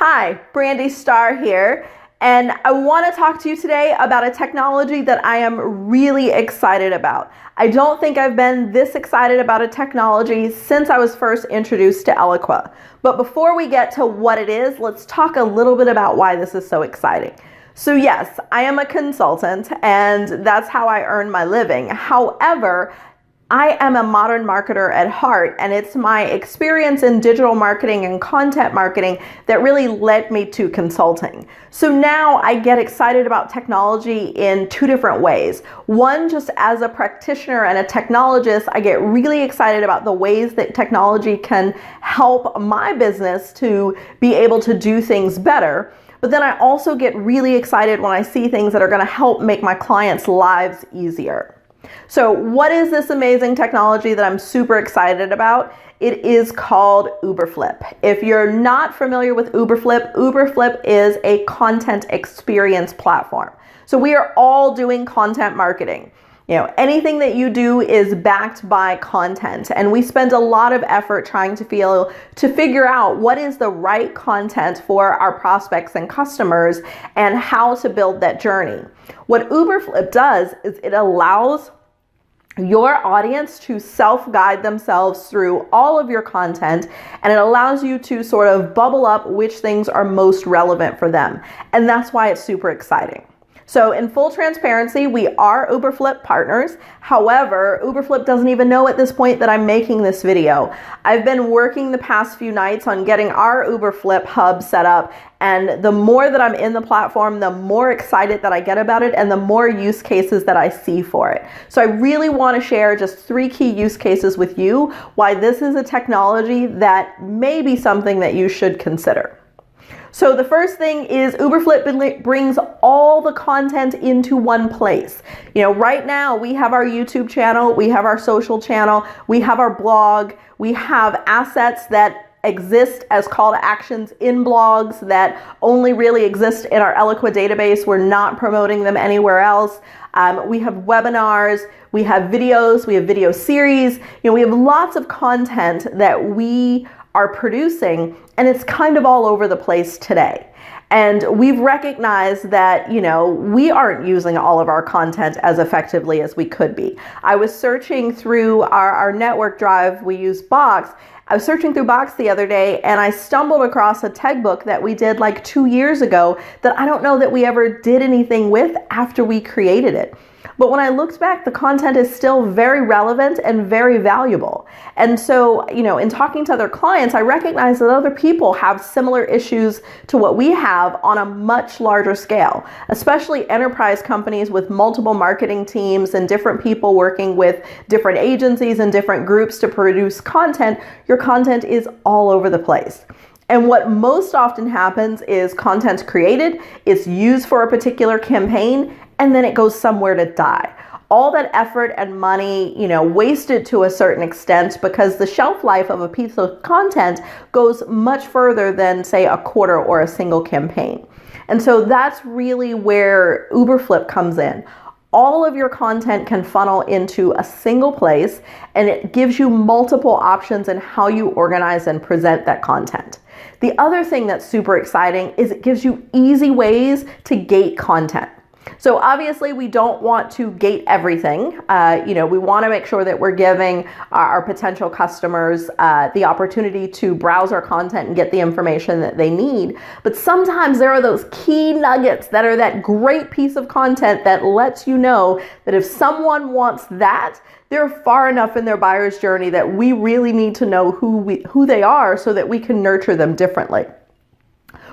Hi, Brandy Starr here, and I want to talk to you today about a technology that I am really excited about. I don't think I've been this excited about a technology since I was first introduced to Eloqua. But before we get to what it is, let's talk a little bit about why this is so exciting. So yes, I am a consultant, and that's how I earn my living. However, I am a modern marketer at heart, and it's my experience in digital marketing and content marketing that really led me to consulting. So now I get excited about technology in two different ways. One, just as a practitioner and a technologist, I get really excited about the ways that technology can help my business to be able to do things better. But then I also get really excited when I see things that are going to help make my clients' lives easier. So what is this amazing technology that I'm super excited about? It is called Uberflip. If you're not familiar with Uberflip, Uberflip is a content experience platform. So we are all doing content marketing. Anything that you do is backed by content, and we spend a lot of effort trying to figure out what is the right content for our prospects and customers and how to build that journey. What Uberflip does is it allows your audience to self-guide themselves through all of your content, and it allows you to sort of bubble up which things are most relevant for them. And that's why it's super exciting. So in full transparency, we are Uberflip partners. However, Uberflip doesn't even know at this point that I'm making this video. I've been working the past few nights on getting our Uberflip hub set up, and the more that I'm in the platform, the more excited that I get about it and the more use cases that I see for it. So I really want to share just 3 key use cases with you why this is a technology that may be something that you should consider. So the first thing is Uberflip brings all the content into one place. Right now we have our YouTube channel, we have our social channel, we have our blog, we have assets that exist as call to actions in blogs that only really exist in our Eloqua database. We're not promoting them anywhere else. We have webinars, we have videos, we have video series. We have lots of content that we are producing, and it's kind of all over the place today. And we've recognized that, we aren't using all of our content as effectively as we could be. I was searching through our network drive, we use Box. I was searching through Box the other day, and I stumbled across a tech book that we did like 2 years ago that I don't know that we ever did anything with after we created it. But when I looked back, the content is still very relevant and very valuable. And so, in talking to other clients, I recognize that other people have similar issues to what we have on a much larger scale, especially enterprise companies with multiple marketing teams and different people working with different agencies and different groups to produce content. Your content is all over the place. And what most often happens is content's created, it's used for a particular campaign, and then it goes somewhere to die. All that effort and money, wasted to a certain extent because the shelf life of a piece of content goes much further than, say, a quarter or a single campaign. And so that's really where Uberflip comes in. All of your content can funnel into a single place, and it gives you multiple options in how you organize and present that content. The other thing that's super exciting is it gives you easy ways to gate content. So obviously we don't want to gate everything. We want to make sure that we're giving our potential customers the opportunity to browse our content and get the information that they need. But sometimes there are those key nuggets that are that great piece of content that lets you know that if someone wants that, they're far enough in their buyer's journey that we really need to know who they are so that we can nurture them differently.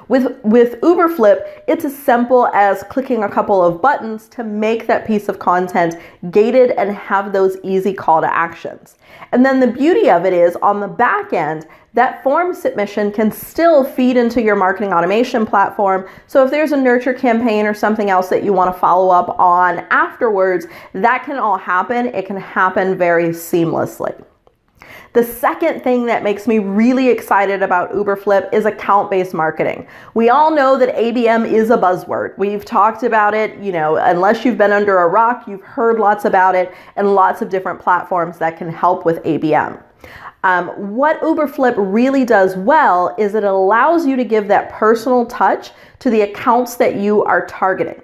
With Uberflip, it's as simple as clicking a couple of buttons to make that piece of content gated and have those easy call to actions. And then the beauty of it is on the back end, that form submission can still feed into your marketing automation platform. So if there's a nurture campaign or something else that you want to follow up on afterwards, that can all happen. It can happen very seamlessly. The second thing that makes me really excited about Uberflip is account-based marketing. We all know that ABM is a buzzword. We've talked about it, unless you've been under a rock, you've heard lots about it and lots of different platforms that can help with ABM. What Uberflip really does well is it allows you to give that personal touch to the accounts that you are targeting.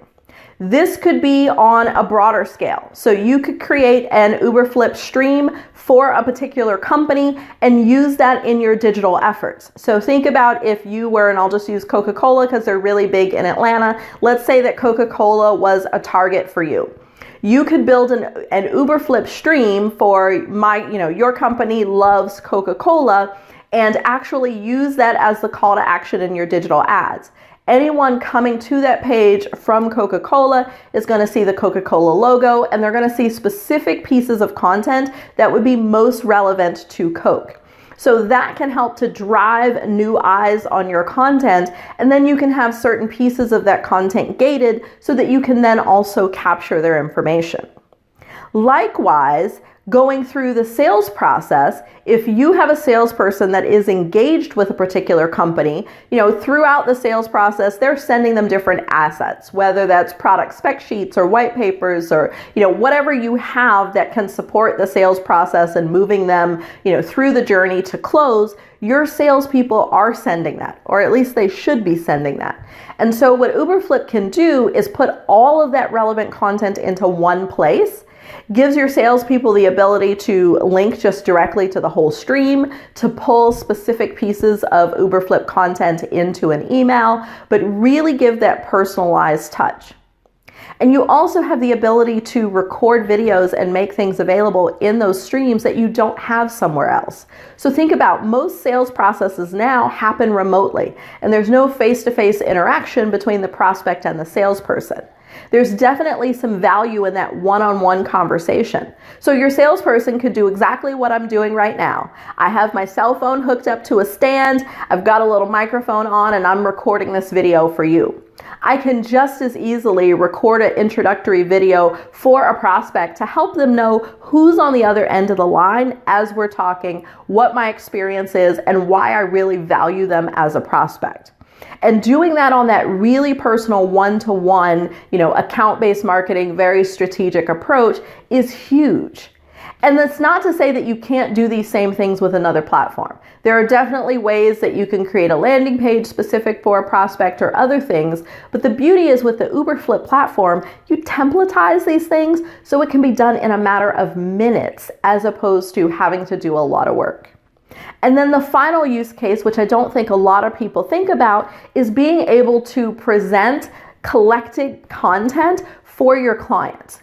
This could be on a broader scale. So you could create an Uberflip stream for a particular company and use that in your digital efforts. So think about if you were, and I'll just use Coca-Cola because they're really big in Atlanta. Let's say that Coca-Cola was a target for you. You could build an Uberflip stream for your company loves Coca-Cola, and actually use that as the call to action in your digital ads. Anyone coming to that page from Coca-Cola is going to see the Coca-Cola logo, and they're going to see specific pieces of content that would be most relevant to Coke. So that can help to drive new eyes on your content, and then you can have certain pieces of that content gated so that you can then also capture their information. Likewise, going through the sales process, if you have a salesperson that is engaged with a particular company, throughout the sales process, they're sending them different assets, whether that's product spec sheets or white papers or, whatever you have that can support the sales process and moving them, through the journey to close. Your salespeople are sending that, or at least they should be sending that. And so what Uberflip can do is put all of that relevant content into one place. Gives your salespeople the ability to link just directly to the whole stream, to pull specific pieces of Uberflip content into an email, but really give that personalized touch. And you also have the ability to record videos and make things available in those streams that you don't have somewhere else. So think about most sales processes now happen remotely, and there's no face-to-face interaction between the prospect and the salesperson. There's definitely some value in that one-on-one conversation. So your salesperson could do exactly what I'm doing right now. I have my cell phone hooked up to a stand, I've got a little microphone on, and I'm recording this video for you. I can just as easily record an introductory video for a prospect to help them know who's on the other end of the line as we're talking, what my experience is, and why I really value them as a prospect. And doing that on that really personal one-to-one, account-based marketing, very strategic approach is huge. And that's not to say that you can't do these same things with another platform. There are definitely ways that you can create a landing page specific for a prospect or other things, but the beauty is with the Uberflip platform, you templatize these things so it can be done in a matter of minutes as opposed to having to do a lot of work. And then the final use case, which I don't think a lot of people think about, is being able to present collected content for your client.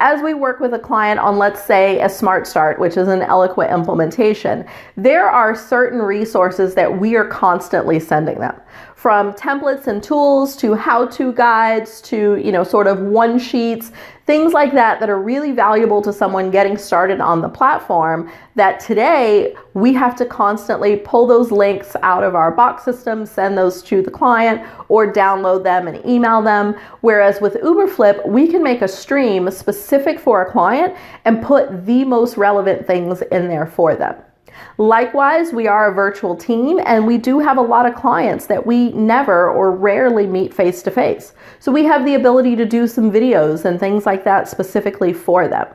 As we work with a client on, let's say, a Smart Start, which is an Eloquent implementation, there are certain resources that we are constantly sending them. From templates and tools to how-to guides to, sort of one sheets, things like that that are really valuable to someone getting started on the platform, that today we have to constantly pull those links out of our box system, send those to the client, or download them and email them. Whereas with Uberflip, we can make a stream specific for a client and put the most relevant things in there for them. Likewise, we are a virtual team, and we do have a lot of clients that we never or rarely meet face to face. So we have the ability to do some videos and things like that specifically for them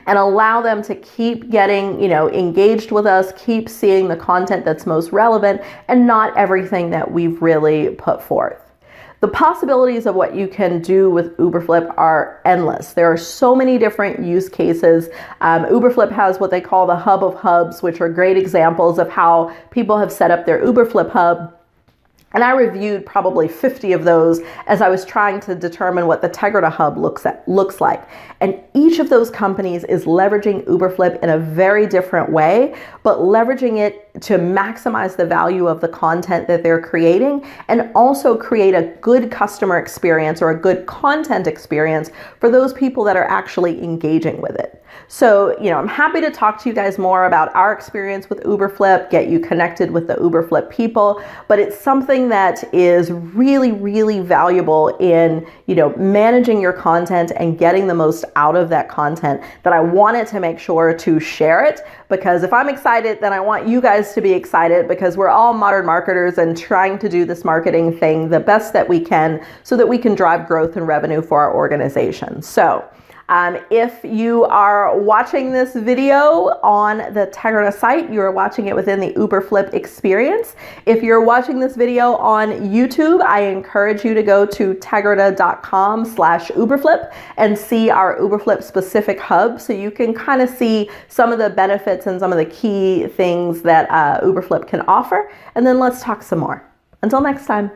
and allow them to keep getting, engaged with us, keep seeing the content that's most relevant and not everything that we've really put forth. The possibilities of what you can do with Uberflip are endless. There are so many different use cases. Uberflip has what they call the hub of hubs, which are great examples of how people have set up their Uberflip hub. And I reviewed probably 50 of those as I was trying to determine what the Tegrita Hub looks like. And each of those companies is leveraging Uberflip in a very different way, but leveraging it to maximize the value of the content that they're creating and also create a good customer experience or a good content experience for those people that are actually engaging with it. So, I'm happy to talk to you guys more about our experience with Uberflip, get you connected with the Uberflip people, but it's something that is really, really valuable in, managing your content and getting the most out of that content, that I wanted to make sure to share it, because if I'm excited, then I want you guys to be excited, because we're all modern marketers and trying to do this marketing thing the best that we can so that we can drive growth and revenue for our organization. So If you are watching this video on the Tegrita site, you are watching it within the Uberflip experience. If you're watching this video on YouTube, I encourage you to go to tegrita.com/Uberflip and see our Uberflip specific hub so you can kind of see some of the benefits and some of the key things that Uberflip can offer. And then let's talk some more. Until next time.